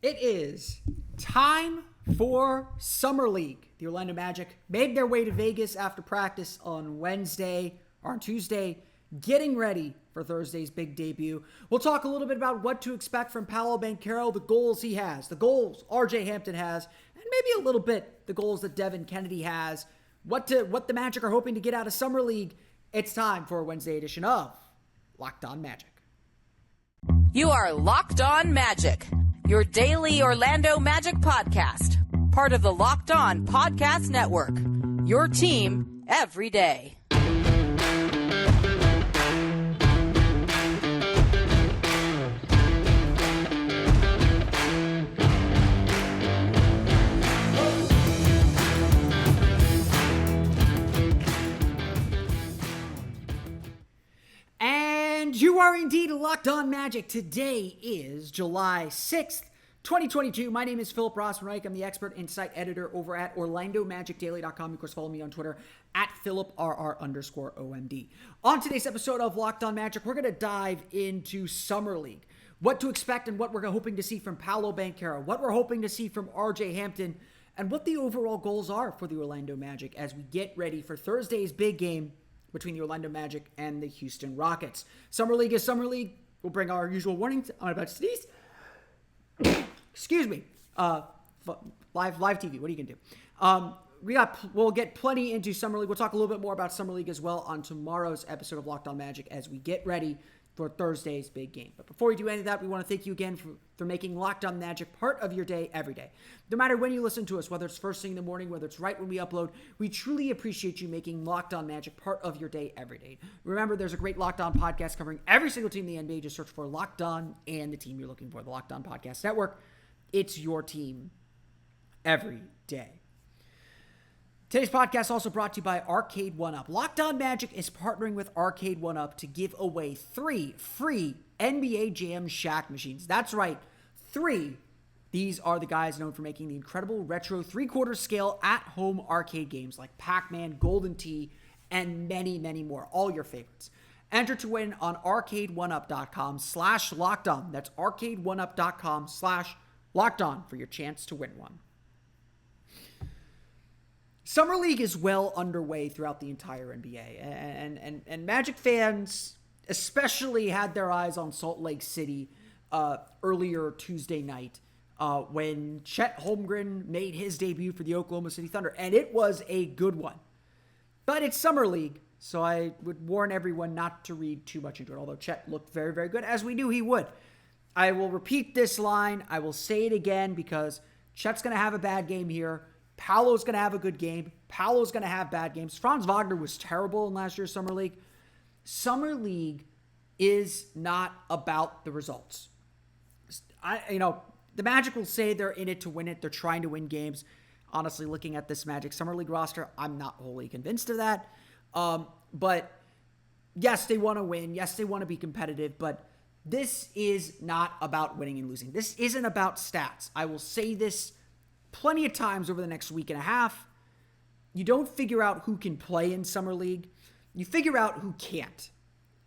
It is time for Summer League. The Orlando Magic made their way to Vegas after practice on Tuesday, getting ready for Thursday's big debut. We'll talk a little bit about what to expect from Paolo Banchero, the goals he has, the goals RJ Hampton has, and maybe a little bit the goals that Devin Cannady has, what the Magic are hoping to get out of Summer League. It's time for a Wednesday edition of Locked On Magic. You are Locked On Magic, your daily Orlando Magic podcast, part of the Locked On Podcast Network, your team every day. You are indeed Locked On Magic. Today is July 6th, 2022. My name is Philip Rossman-Reich. I'm the expert insight editor over at OrlandoMagicDaily.com. Of course, follow me on Twitter at PhilipRR_OMD. On today's episode of Locked On Magic, we're going to dive into Summer League. What to expect and what we're hoping to see from Paolo Banchero, what we're hoping to see from RJ Hampton, and what the overall goals are for the Orlando Magic as we get ready for Thursday's big game between the Orlando Magic and the Houston Rockets. Summer League is Summer League. We'll bring our usual warnings. I'm about to sneeze. Excuse me. Live TV. What are you gonna do? We'll get plenty into Summer League. We'll talk a little bit more about Summer League as well on tomorrow's episode of Locked On Magic as we get ready for Thursday's big game. But before we do any of that, we want to thank you again for making Locked On Magic part of your day every day. No matter when you listen to us, whether it's first thing in the morning, whether it's right when we upload, we truly appreciate you making Locked On Magic part of your day every day. Remember, there's a great Locked On podcast covering every single team in the NBA. Just search for Locked On and the team you're looking for, the Locked On Podcast Network. It's your team every day. Today's podcast is also brought to you by Arcade1Up. Locked On Magic is partnering with Arcade1Up to give away 3 free NBA JAM Shaq machines. That's right, 3. These are the guys known for making the incredible retro 3/4 scale at-home arcade games like Pac-Man, Golden Tee, and many, many more. All your favorites. Enter to win on arcade1up.com/lockedon. That's arcade1up.com/lockedon for your chance to win one. Summer League is well underway throughout the entire NBA, and Magic fans especially had their eyes on Salt Lake City earlier Tuesday night when Chet Holmgren made his debut for the Oklahoma City Thunder, and it was a good one. But it's Summer League, so I would warn everyone not to read too much into it, although Chet looked very, very good, as we knew he would. I will repeat this line. I will say it again because Chet's going to have a bad game here. Paolo's going to have a good game. Paolo's going to have bad games. Franz Wagner was terrible in last year's Summer League. Summer League is not about the results. The Magic will say they're in it to win it. They're trying to win games. Honestly, looking at this Magic Summer League roster, I'm not wholly convinced of that. But yes, they want to win. Yes, they want to be competitive. But this is not about winning and losing. This isn't about stats. I will say this plenty of times over the next week and a half. You don't figure out who can play in Summer League. You figure out who can't.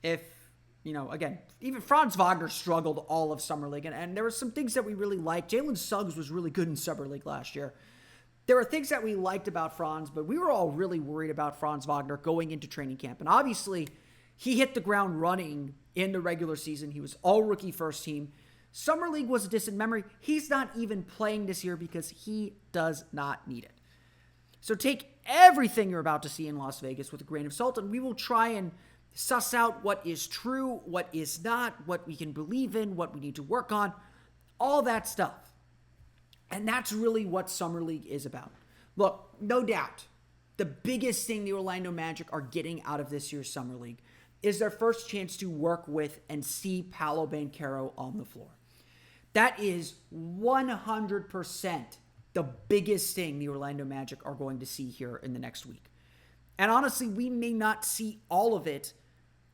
Again, even Franz Wagner struggled all of Summer League, and there were some things that we really liked. Jalen Suggs was really good in Summer League last year. There were things that we liked about Franz, but we were all really worried about Franz Wagner going into training camp. And obviously, he hit the ground running in the regular season. He was all rookie first team. Summer League was a distant memory. He's not even playing this year because he does not need it. So take everything you're about to see in Las Vegas with a grain of salt, and we will try and suss out what is true, what is not, what we can believe in, what we need to work on, all that stuff. And that's really what Summer League is about. Look, no doubt, the biggest thing the Orlando Magic are getting out of this year's Summer League is their first chance to work with and see Paolo Banchero on the floor. That is 100% the biggest thing the Orlando Magic are going to see here in the next week. And honestly, we may not see all of it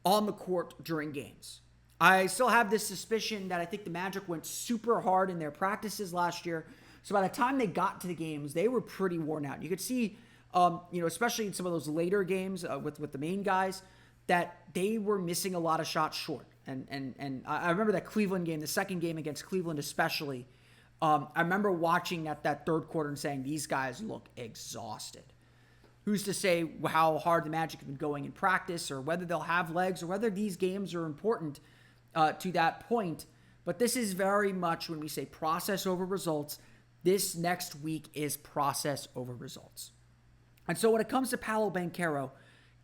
on the court during games. I still have this suspicion that I think the Magic went super hard in their practices last year. So by the time they got to the games, they were pretty worn out. You could see, especially in some of those later games with the main guys, that they were missing a lot of shots short. And I remember that Cleveland game, the second game against Cleveland especially, I remember watching that third quarter and saying, these guys look exhausted. Who's to say how hard the Magic have been going in practice, or whether they'll have legs, or whether these games are important to that point. But this is very much, when we say process over results, this next week is process over results. And so when it comes to Paolo Banchero,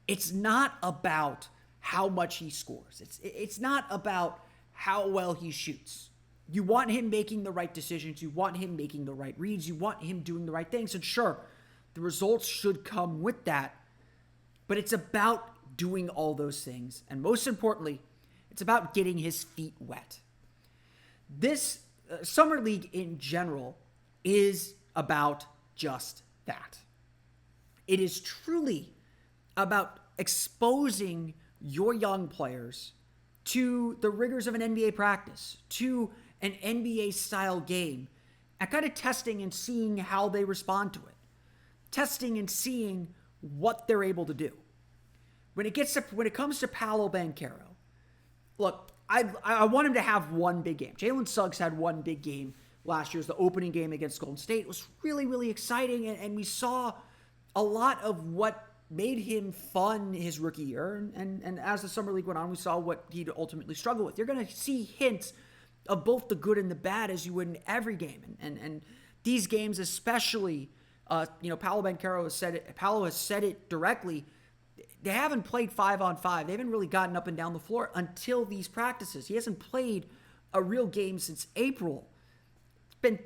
it's not about how much he scores. It's not about how well he shoots. You want him making the right decisions. You want him making the right reads. You want him doing the right things. And sure, the results should come with that. But it's about doing all those things. And most importantly, it's about getting his feet wet. This Summer League in general is about just that. It is truly about exposing your young players to the rigors of an NBA practice, to an NBA-style game, and kind of testing and seeing how they respond to it. Testing and seeing what they're able to do. When it comes to Paolo Banchero, look, I want him to have one big game. Jalen Suggs had one big game last year. It was the opening game against Golden State. It was really, really exciting, and we saw a lot of what made him fun his rookie year. And as the Summer League went on, we saw what he'd ultimately struggle with. You're going to see hints of both the good and the bad, as you would in every game. And these games, especially, Paolo Banchero has said it. Paolo has said it directly. They haven't played 5-on-5. They haven't really gotten up and down the floor until these practices. He hasn't played a real game since April. It's been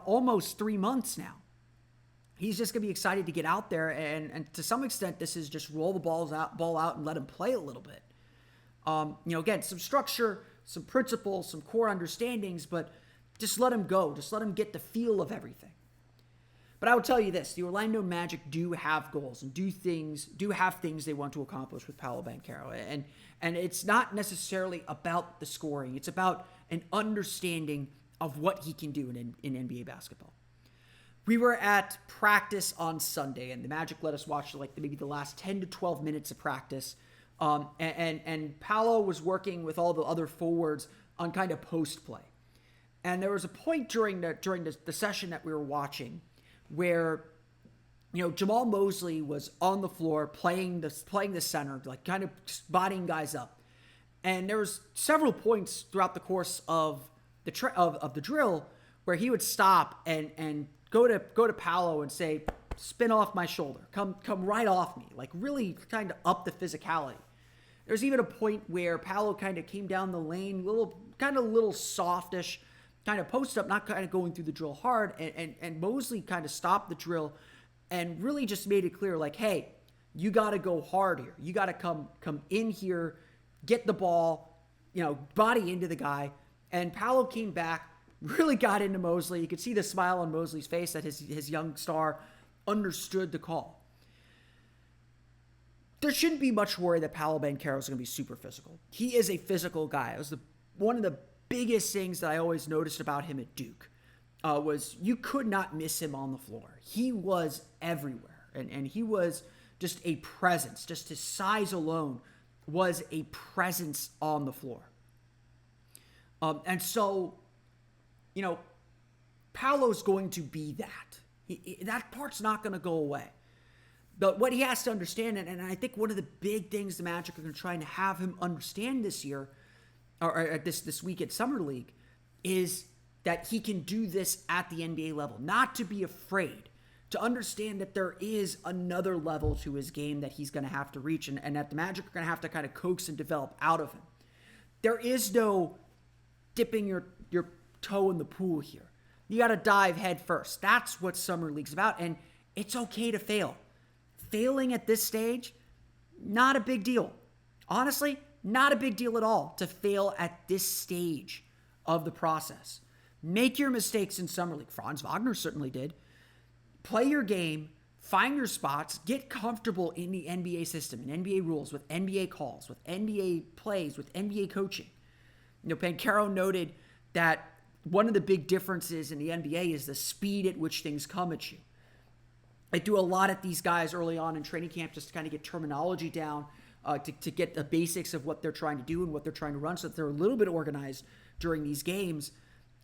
almost 3 months now. He's just going to be excited to get out there, and to some extent, this is just roll the ball out and let him play a little bit. Again, some structure, some principles, some core understandings, but just let him go. Just let him get the feel of everything. But I will tell you this, the Orlando Magic do have goals and do have things they want to accomplish with Paolo Banchero. And it's not necessarily about the scoring. It's about an understanding of what he can do in NBA basketball. We were at practice on Sunday, and the Magic let us watch maybe the last 10 to 12 minutes of practice. And Paolo was working with all the other forwards on kind of post play. And there was a point during the session that we were watching where, Jamal Mosley was on the floor playing the center, kind of bodying guys up. And there was several points throughout the course of the drill where he would stop and go to Paolo and say, "Spin off my shoulder, come right off me," really kind of up the physicality. There's even a point where Paolo kind of came down the lane, little softish, kind of post up, not kind of going through the drill hard, and Mosley kind of stopped the drill and really just made it clear, hey, you got to go hard here. You got to come in here, get the ball, body into the guy. And Paolo came back, really got into Mosley. You could see the smile on Mosley's face that his young star understood the call. There shouldn't be much worry that Paolo Banchero is going to be super physical. He is a physical guy. It was one of the biggest things that I always noticed about him at Duke was you could not miss him on the floor. He was everywhere, and he was just a presence. Just his size alone was a presence on the floor. And so, Paolo's going to be that. That part's not going to go away. But what he has to understand, and I think one of the big things the Magic are going to try and have him understand this year, or this week at Summer League, is that he can do this at the NBA level. Not to be afraid, to understand that there is another level to his game that he's going to have to reach, and that the Magic are going to have to kind of coax and develop out of him. There is no dipping your toe in the pool here. You got to dive head first. That's what Summer League's about, and it's okay to fail. Failing at this stage, not a big deal. Honestly, not a big deal at all to fail at this stage of the process. Make your mistakes in Summer League. Franz Wagner certainly did. Play your game, find your spots, get comfortable in the NBA system and NBA rules, with NBA calls, with NBA plays, with NBA coaching. Banchero noted that one of the big differences in the NBA is the speed at which things come at you. I do a lot at these guys early on in training camp just to kind of get terminology down, to get the basics of what they're trying to do and what they're trying to run, so that they're a little bit organized during these games.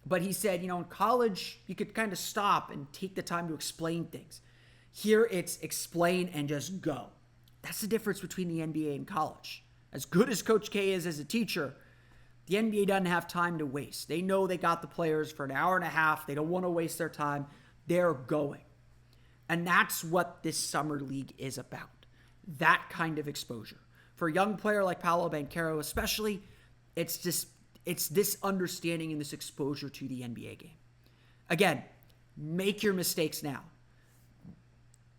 But he said, in college, you could kind of stop and take the time to explain things. Here, it's explain and just go. That's the difference between the NBA and college. As good as Coach K is as a teacher, the NBA doesn't have time to waste. They know they got the players for an hour and a half. They don't want to waste their time. They're going. And that's what this summer league is about. That kind of exposure. For a young player like Paolo Banchero especially, it's this understanding and this exposure to the NBA game. Again, make your mistakes now.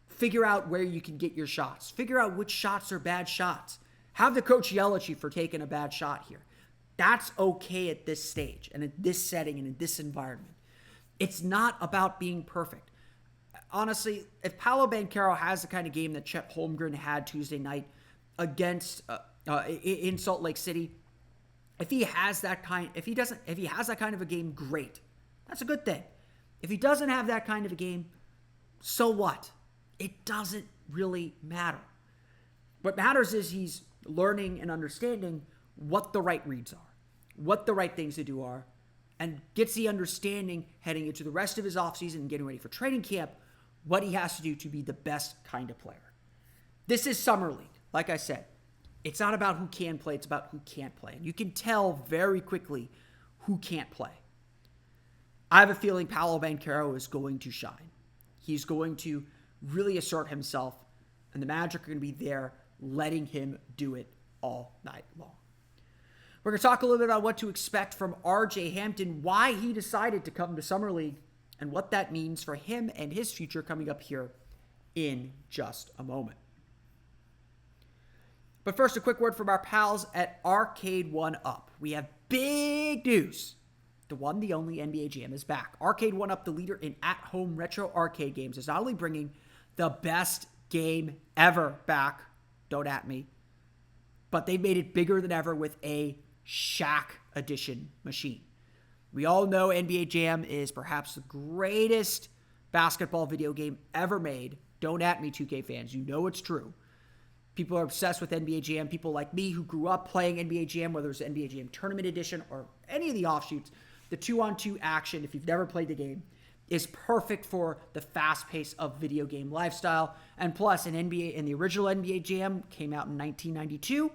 Figure out where you can get your shots. Figure out which shots are bad shots. Have the coach yell at you for taking a bad shot here. That's okay at this stage and in this setting and in this environment. It's not about being perfect. Honestly, if Paolo Banchero has the kind of game that Chet Holmgren had Tuesday night against in Salt Lake City, if he has that kind of a game, great. That's a good thing. If he doesn't have that kind of a game, so what? It doesn't really matter. What matters is he's learning and understanding what the right reads are, what the right things to do are, and gets the understanding heading into the rest of his offseason and getting ready for training camp, what he has to do to be the best kind of player. This is Summer League. Like I said, it's not about who can play, it's about who can't play. And you can tell very quickly who can't play. I have a feeling Paolo Banchero is going to shine. He's going to really assert himself, and the Magic are going to be there letting him do it all night long. We're going to talk a little bit about what to expect from RJ Hampton, why he decided to come to Summer League, and what that means for him and his future coming up here in just a moment. But first, a quick word from our pals at Arcade 1UP. We have big news. The one, the only NBA Jam is back. Arcade 1UP, the leader in at-home retro arcade games, is not only bringing the best game ever back, don't at me, but they made it bigger than ever with a Shaq edition machine. We all know NBA Jam is perhaps the greatest basketball video game ever made. Don't at me, 2K fans. You know it's true. People are obsessed with NBA Jam. People like me who grew up playing NBA Jam, whether it's NBA Jam Tournament Edition or any of the offshoots, the 2-on-2 action, if you've never played the game, is perfect for the fast pace of video game lifestyle. And plus, the original NBA Jam came out in 1992.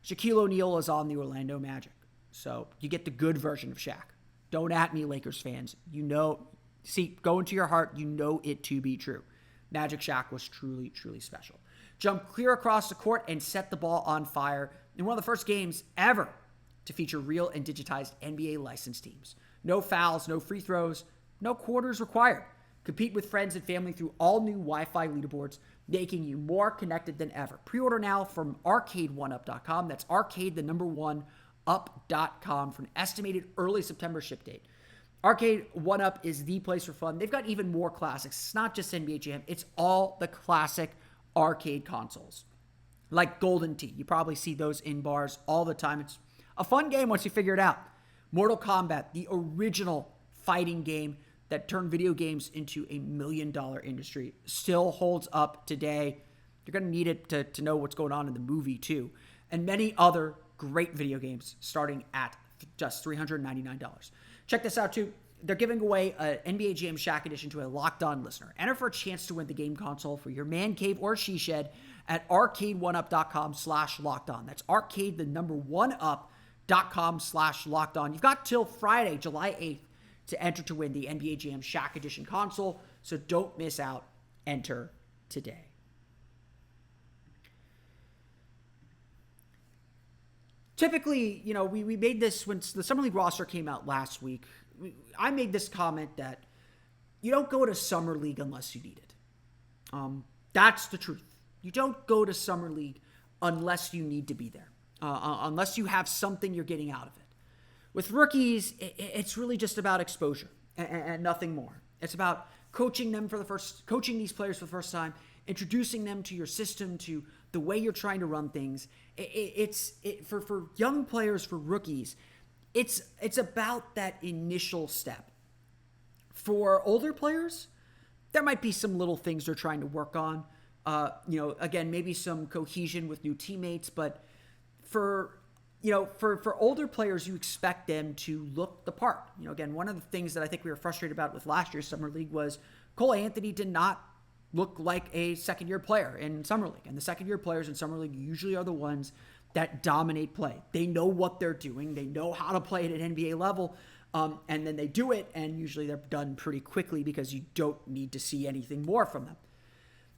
Shaquille O'Neal is on the Orlando Magic. So you get the good version of Shaq. Don't at me, Lakers fans. Go into your heart. You know it to be true. Magic Shaq was truly, truly special. Jump clear across the court and set the ball on fire in one of the first games ever to feature real and digitized NBA licensed teams. No fouls, no free throws, no quarters required. Compete with friends and family through all new Wi-Fi leaderboards, making you more connected than ever. Pre-order now from arcade1up.com. That's arcade, the number one, up.com for an estimated early September ship date. Arcade 1UP is the place for fun. They've got even more classics. It's not just NBA Jam. It's all the classic arcade consoles. Like Golden Tee. You probably see those in bars all the time. It's a fun game once you figure it out. Mortal Kombat, the original fighting game that turned video games into a $1 million industry, still holds up today. You're going to need it to know what's going on in the movie too. And many other great video games starting at just $399. Check this out too. They're giving away an NBA JAM Shaq edition to a Locked On listener. Enter for a chance to win the game console for your man cave or she shed at arcade1up.com/lockedon. That's arcade, the number one up.com/lockedon. You've got till Friday, July 8th to enter to win the NBA JAM Shaq edition console. So don't miss out. Enter today. Typically, we made this when the Summer League roster came out last week. I made this comment that you don't go to Summer League unless you need it. That's the truth. You don't go to Summer League unless you need to be there, unless you have something you're getting out of it. With rookies, it's really just about exposure and nothing more. It's about coaching these players for the first time, introducing them to your system, to the way you're trying to run things. For young players, for rookies, it's about that initial step. For older players, there might be some little things they're trying to work on. Again, maybe some cohesion with new teammates. But for for older players, you expect them to look the part. Again, one of the things that I think we were frustrated about with last year's Summer League was Cole Anthony did not look like a second-year player in Summer League. And the second-year players in Summer League usually are the ones that dominate play. They know what they're doing. They know how to play at an NBA level. And then they do it, and usually they're done pretty quickly because you don't need to see anything more from them.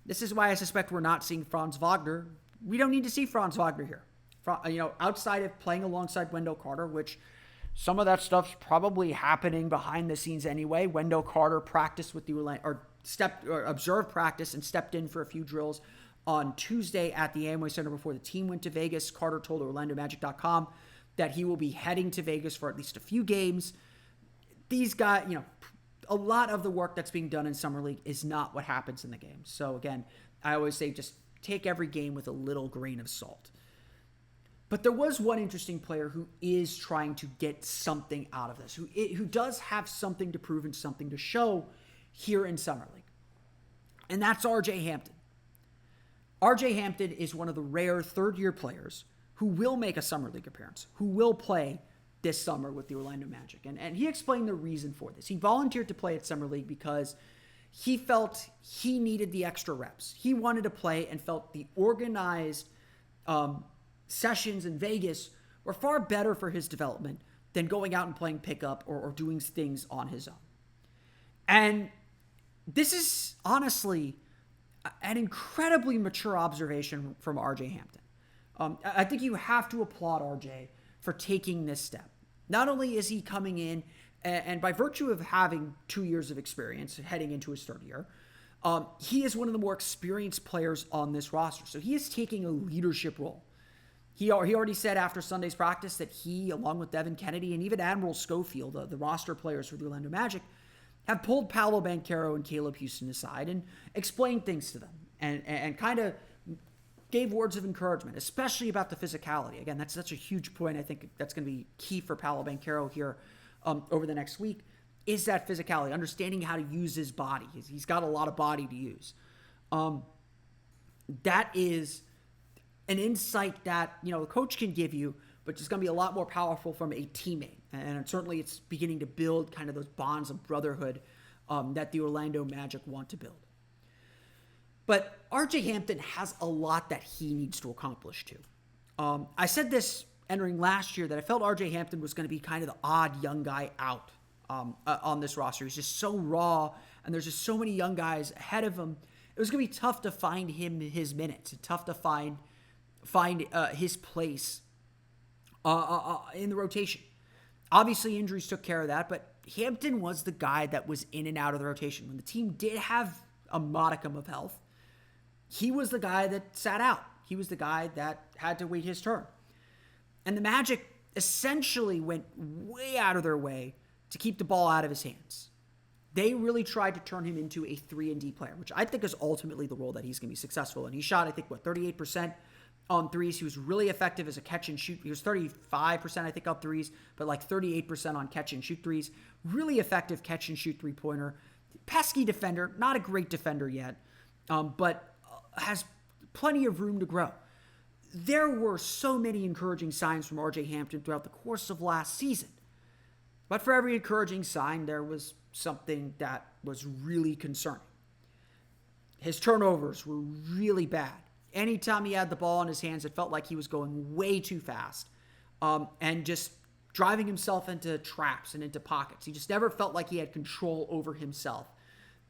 This is why I suspect we're not seeing Franz Wagner. We don't need to see Franz Wagner here. Outside of playing alongside Wendell Carter, which some of that stuff's probably happening behind the scenes anyway. Wendell Carter practiced with the observed practice and stepped in for a few drills on Tuesday at the Amway Center before the team went to Vegas. Carter told OrlandoMagic.com that he will be heading to Vegas for at least a few games. These guys, a lot of the work that's being done in Summer League is not what happens in the game. So again, I always say just take every game with a little grain of salt. But there was one interesting player who is trying to get something out of this, who does have something to prove and something to show here in Summer League. And that's RJ Hampton. RJ Hampton is one of the rare third-year players who will make a Summer League appearance, who will play this summer with the Orlando Magic. And he explained the reason for this. He volunteered to play at Summer League because he felt he needed the extra reps. He wanted to play and felt the organized sessions in Vegas were far better for his development than going out and playing pickup or doing things on his own. And this is honestly an incredibly mature observation from RJ Hampton. I think you have to applaud RJ for taking this step. Not only is he coming in, and by virtue of having 2 years of experience heading into his third year, he is one of the more experienced players on this roster. So he is taking a leadership role. He already said after Sunday's practice that he, along with Devin Cannady and even Admiral Schofield, the roster players for the Orlando Magic, have pulled Paolo Banchero and Caleb Houston aside and explained things to them and kind of gave words of encouragement, especially about the physicality. Again, that's a huge point. I think that's going to be key for Paolo Banchero here over the next week, is that physicality, understanding how to use his body. He's got a lot of body to use. That is an insight that, the coach can give you, but it's going to be a lot more powerful from a teammate. And certainly it's beginning to build kind of those bonds of brotherhood that the Orlando Magic want to build. But RJ Hampton has a lot that he needs to accomplish too. I said this entering last year that I felt RJ Hampton was going to be kind of the odd young guy out on this roster. He's just so raw, and there's just so many young guys ahead of him. It was going to be tough to find him his minutes. It's tough to find his place in the rotation. Obviously, injuries took care of that, but Hampton was the guy that was in and out of the rotation. When the team did have a modicum of health, he was the guy that sat out. He was the guy that had to wait his turn. And the Magic essentially went way out of their way to keep the ball out of his hands. They really tried to turn him into a 3-and-D player, which I think is ultimately the role that he's going to be successful in. He shot, 38% on threes. He was really effective as a catch and shoot. He was 35%, I think, up threes, but like 38% on catch and shoot threes. Really effective catch and shoot three-pointer. Pesky defender, not a great defender yet, but has plenty of room to grow. There were so many encouraging signs from RJ Hampton throughout the course of last season. But for every encouraging sign, there was something that was really concerning. His turnovers were really bad. Anytime he had the ball in his hands, it felt like he was going way too fast and just driving himself into traps and into pockets. He just never felt like he had control over himself.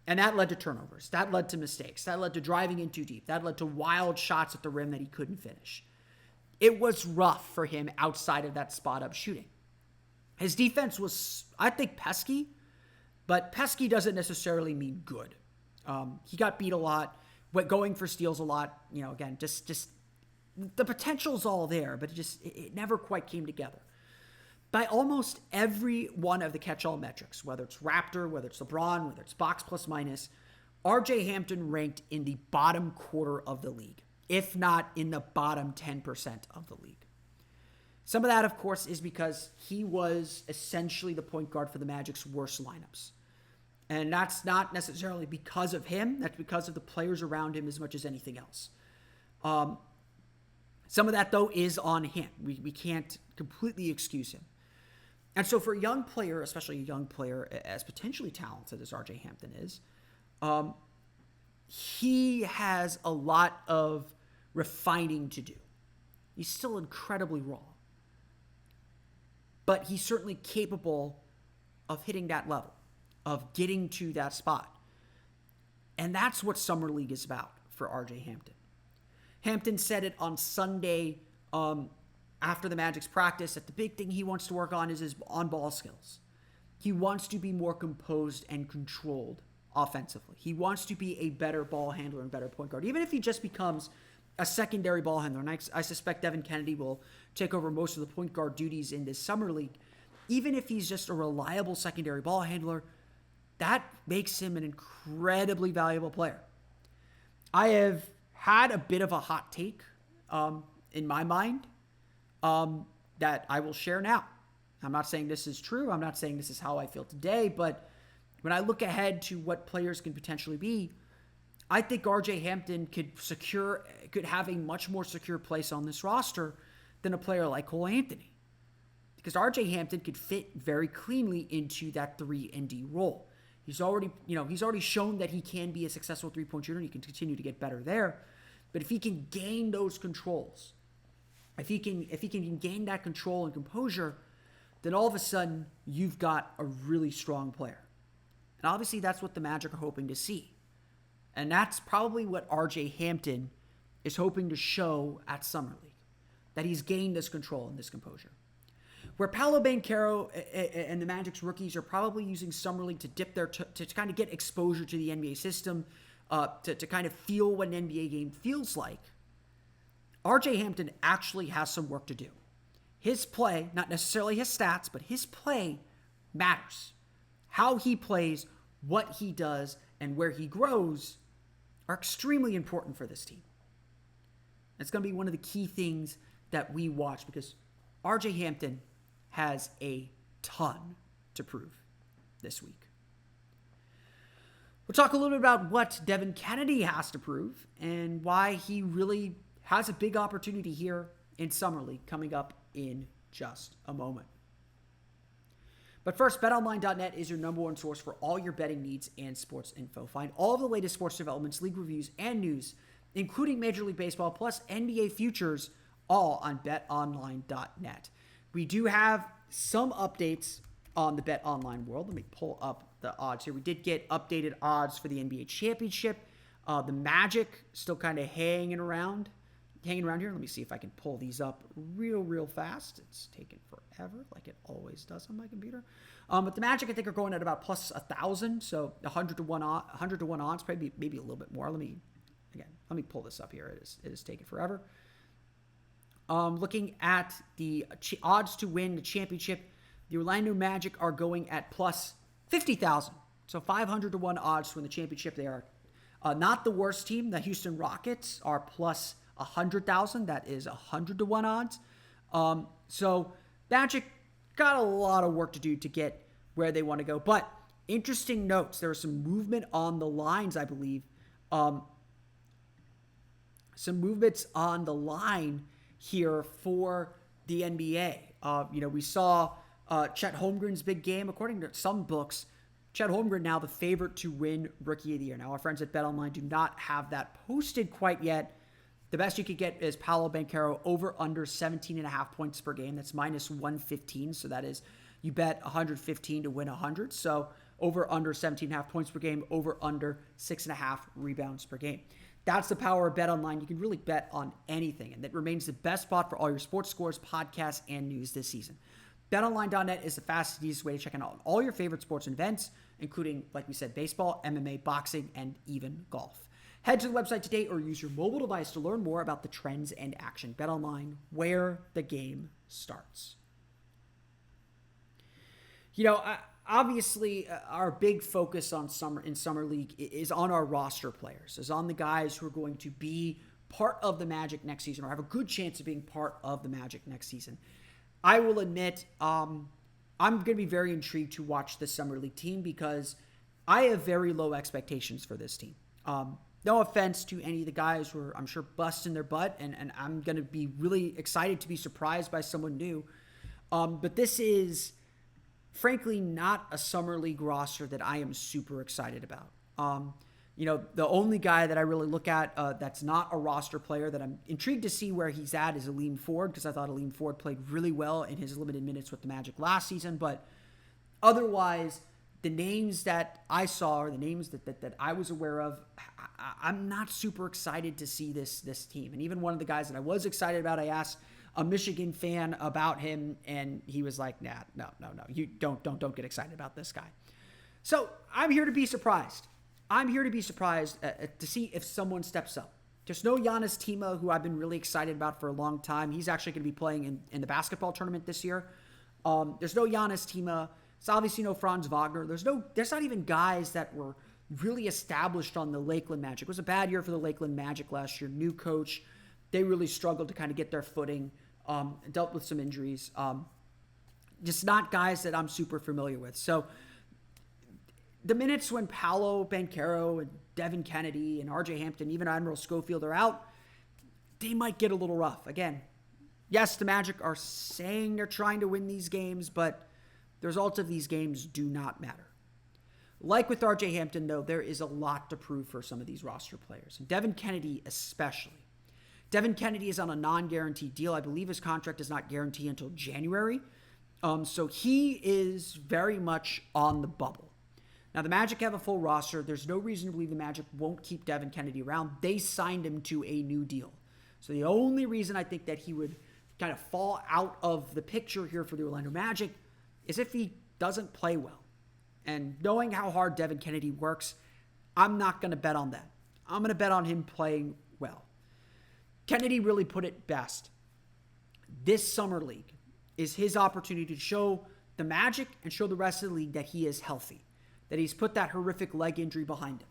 And that led to turnovers. That led to mistakes. That led to driving in too deep. That led to wild shots at the rim that he couldn't finish. It was rough for him outside of that spot-up shooting. His defense was, I think, pesky, but pesky doesn't necessarily mean good. He got beat a lot, went going for steals a lot. Again, just the potential's all there, but it never quite came together. By almost every one of the catch-all metrics, whether it's Raptor, whether it's LeBron, whether it's box plus minus, RJ Hampton ranked in the bottom quarter of the league, if not in the bottom 10% of the league. Some of that, of course, is because he was essentially the point guard for the Magic's worst lineups. And that's not necessarily because of him. That's because of the players around him as much as anything else. Some of that, though, is on him. We can't completely excuse him. And so for a young player, especially a young player as potentially talented as RJ Hampton is, he has a lot of refining to do. He's still incredibly raw. But he's certainly capable of hitting that level, of getting to that spot. And that's what Summer League is about for RJ Hampton. Hampton said it on Sunday after the Magic's practice that the big thing he wants to work on is his on-ball skills. He wants to be more composed and controlled offensively. He wants to be a better ball handler and better point guard. Even if he just becomes a secondary ball handler, and I suspect Devin Cannady will take over most of the point guard duties in this Summer League, even if he's just a reliable secondary ball handler, that makes him an incredibly valuable player. I have had a bit of a hot take in my mind that I will share now. I'm not saying this is true. I'm not saying this is how I feel today, but when I look ahead to what players can potentially be, I think RJ Hampton could have a much more secure place on this roster than a player like Cole Anthony. Because RJ Hampton could fit very cleanly into that 3-and-D role. He's already shown that he can be a successful three-point shooter and he can continue to get better there. But if he can gain those controls, if he can gain that control and composure, then all of a sudden you've got a really strong player. And obviously that's what the Magic are hoping to see. And that's probably what RJ Hampton is hoping to show at Summer League, that he's gained this control and this composure. Where Paolo Banchero and the Magic's rookies are probably using Summer League to dip to kind of get exposure to the NBA system, to kind of feel what an NBA game feels like, RJ Hampton actually has some work to do. His play, not necessarily his stats, but his play matters. How he plays, what he does, and where he grows are extremely important for this team. It's going to be one of the key things that we watch because RJ Hampton has a ton to prove this week. We'll talk a little bit about what Devin Cannady has to prove and why he really has a big opportunity here in Summer League coming up in just a moment. But first, BetOnline.net is your number one source for all your betting needs and sports info. Find all of the latest sports developments, league reviews, and news, including Major League Baseball plus NBA futures, all on BetOnline.net. We do have some updates on the BetOnline world. Let me pull up the odds here. We did get updated odds for the NBA championship. The Magic still kind of hanging around here. Let me see if I can pull these up real fast. It's taken forever, like it always does on my computer. But the Magic, I think, are going at about plus 1,000, so 100 to 1 odds, maybe a little bit more. Let me pull this up here. It is taken forever. Looking at the odds to win the championship, the Orlando Magic are going at plus 50,000, so 500 to 1 odds to win the championship. They are not the worst team. The Houston Rockets are plus 100,000. That is 100 to 1 odds. So Magic got a lot of work to do to get where they want to go. But interesting notes. There was some movement on the lines, I believe. Some movements on the line here for the NBA. We saw Chet Holmgren's big game. According to some books, Chet Holmgren now the favorite to win Rookie of the Year. Now, our friends at BetOnline do not have that posted quite yet. The best you could get is Paolo Banchero over under 17.5 points per game. That's minus 115. So that is, you bet 115 to win 100. So over under 17.5 points per game, over under 6.5 rebounds per game. That's the power of BetOnline. You can really bet on anything, and that remains the best spot for all your sports scores, podcasts, and news this season. BetOnline.net is the fastest and easiest way to check out all your favorite sports and events, including, like we said, baseball, MMA, boxing, and even golf. Head to the website today or use your mobile device to learn more about the trends and action. BetOnline, where the game starts. Obviously, our big focus in Summer League is on our roster players, is on the guys who are going to be part of the Magic next season or have a good chance of being part of the Magic next season. I will admit, I'm going to be very intrigued to watch the Summer League team because I have very low expectations for this team. No offense to any of the guys who are, I'm sure, busting their butt, and I'm going to be really excited to be surprised by someone new. But this is, frankly, not a Summer League roster that I am super excited about. The only guy that I really look at that's not a roster player that I'm intrigued to see where he's at is Aleem Ford, because I thought Aleem Ford played really well in his limited minutes with the Magic last season. But otherwise, the names that I saw, or the names that I was aware of, I'm not super excited to see this team. And even one of the guys that I was excited about, I asked a Michigan fan about him, and he was like, "Nah, no, you don't get excited about this guy." So I'm here to be surprised. I'm here to be surprised to see if someone steps up. There's no Giannis Tima, who I've been really excited about for a long time. He's actually going to be playing in the basketball tournament this year. There's no Giannis Tima. It's obviously no Franz Wagner. There's not even guys that were really established on the Lakeland Magic. It was a bad year for the Lakeland Magic last year. New coach. They really struggled to kind of get their footing. Dealt with some injuries. Just not guys that I'm super familiar with. So the minutes when Paolo Banchero and Devin Cannady and RJ Hampton, even Admiral Schofield are out, they might get a little rough. Again, yes, the Magic are saying they're trying to win these games, but the results of these games do not matter. Like with RJ Hampton, though, there is a lot to prove for some of these roster players, and Devin Cannady especially. Devin Cannady is on a non-guaranteed deal. I believe his contract is not guaranteed until January. So he is very much on the bubble. Now, the Magic have a full roster. There's no reason to believe the Magic won't keep Devin Cannady around. They signed him to a new deal. So the only reason I think that he would kind of fall out of the picture here for the Orlando Magic is if he doesn't play well. And knowing how hard Devin Cannady works, I'm not going to bet on that. I'm going to bet on him playing well. Cannady really put it best. This summer league is his opportunity to show the Magic and show the rest of the league that he is healthy, that he's put that horrific leg injury behind him.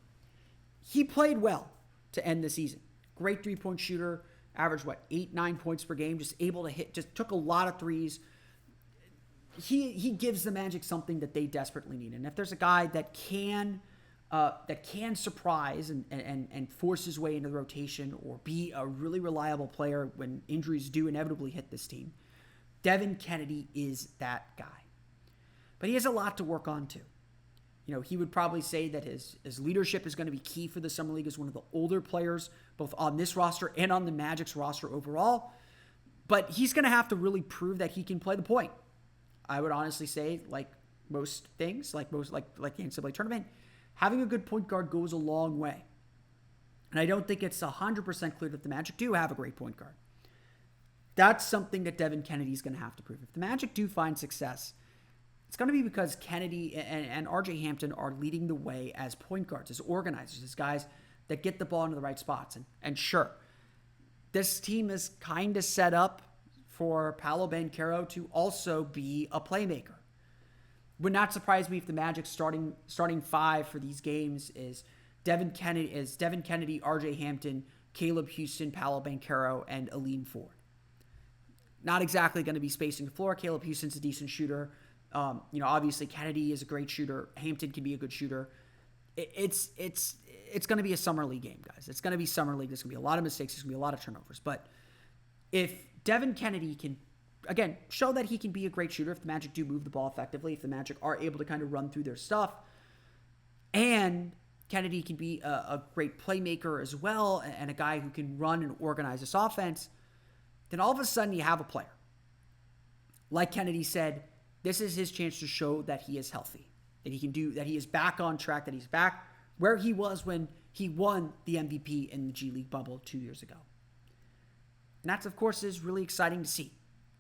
He played well to end the season. Great three-point shooter, averaged 8-9 points per game, just able to hit, just took a lot of threes. He gives the Magic something that they desperately need. And if there's a guy that can surprise and force his way into the rotation, or be a really reliable player when injuries do inevitably hit this team, Devin Cannady is that guy. But he has a lot to work on too. He would probably say that his leadership is going to be key for the Summer League as one of the older players, both on this roster and on the Magic's roster overall. But he's going to have to really prove that he can play the point. I would honestly say, like most things, like the NCAA tournament, having a good point guard goes a long way. And I don't think it's 100% clear that the Magic do have a great point guard. That's something that Devin Cannady is going to have to prove. If the Magic do find success, it's going to be because Cannady and RJ Hampton are leading the way as point guards, as organizers, as guys that get the ball into the right spots. And sure, this team is kind of set up for Paolo Banchero to also be a playmaker. Would not surprise me if the Magic starting five for these games is Devin Cannady, RJ Hampton, Caleb Houston, Paolo Banchero, and Aleem Ford. Not exactly going to be spacing the floor. Caleb Houston's a decent shooter. Obviously Cannady is a great shooter. Hampton can be a good shooter. It's going to be a summer league game, guys. It's going to be summer league. There's going to be a lot of mistakes. There's going to be a lot of turnovers. But if Devin Cannady can, again, show that he can be a great shooter, if the Magic do move the ball effectively, if the Magic are able to kind of run through their stuff, and Cannady can be a great playmaker as well, and a guy who can run and organize this offense, then all of a sudden you have a player. Like Cannady said, this is his chance to show that he is healthy, that he is back on track, that he's back where he was when he won the MVP in the G League bubble 2 years ago. And that's, of course, is really exciting to see.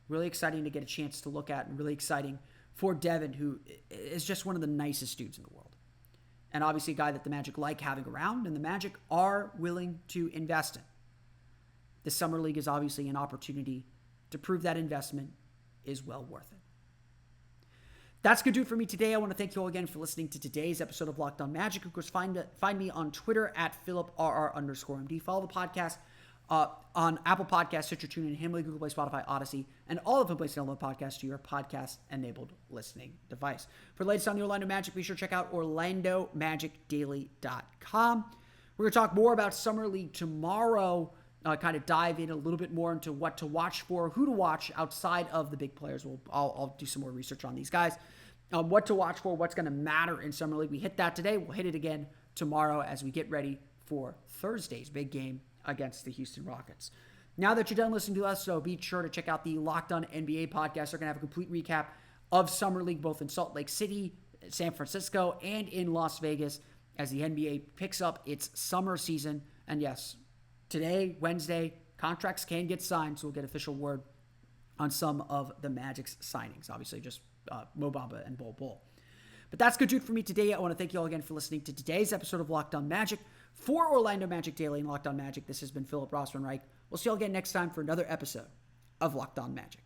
Really exciting to get a chance to look at, and really exciting for Devin, who is just one of the nicest dudes in the world. And obviously a guy that the Magic like having around, and the Magic are willing to invest in. The Summer League is obviously an opportunity to prove that investment is well worth it. That's going to do it for me today. I want to thank you all again for listening to today's episode of Locked On Magic. Of course, find me on Twitter at PhilipRR_MD. Follow the podcast on Apple Podcasts, Stitcher, TuneIn, Himalaya, Google Play, Spotify, Odyssey, and all of them places to download podcasts to your podcast-enabled listening device. For the latest on the Orlando Magic, be sure to check out OrlandoMagicDaily.com. We're going to talk more about Summer League tomorrow, kind of dive in a little bit more into what to watch for, who to watch outside of the big players. I'll do some more research on these guys. What to watch for, what's going to matter in Summer League. We hit that today. We'll hit it again tomorrow as we get ready for Thursday's big game against the Houston Rockets. Now that you're done listening to us, so be sure to check out the Locked On NBA podcast. They're going to have a complete recap of Summer League, both in Salt Lake City, San Francisco, and in Las Vegas as the NBA picks up its summer season. And yes, today, Wednesday, contracts can get signed, so we'll get official word on some of the Magic's signings. Obviously, just Mo Bamba and Bol Bol. But that's good for me today. I want to thank you all again for listening to today's episode of Locked On Magic. For Orlando Magic Daily and Locked On Magic, this has been Philip Rossman-Reich. We'll see you all again next time for another episode of Locked On Magic.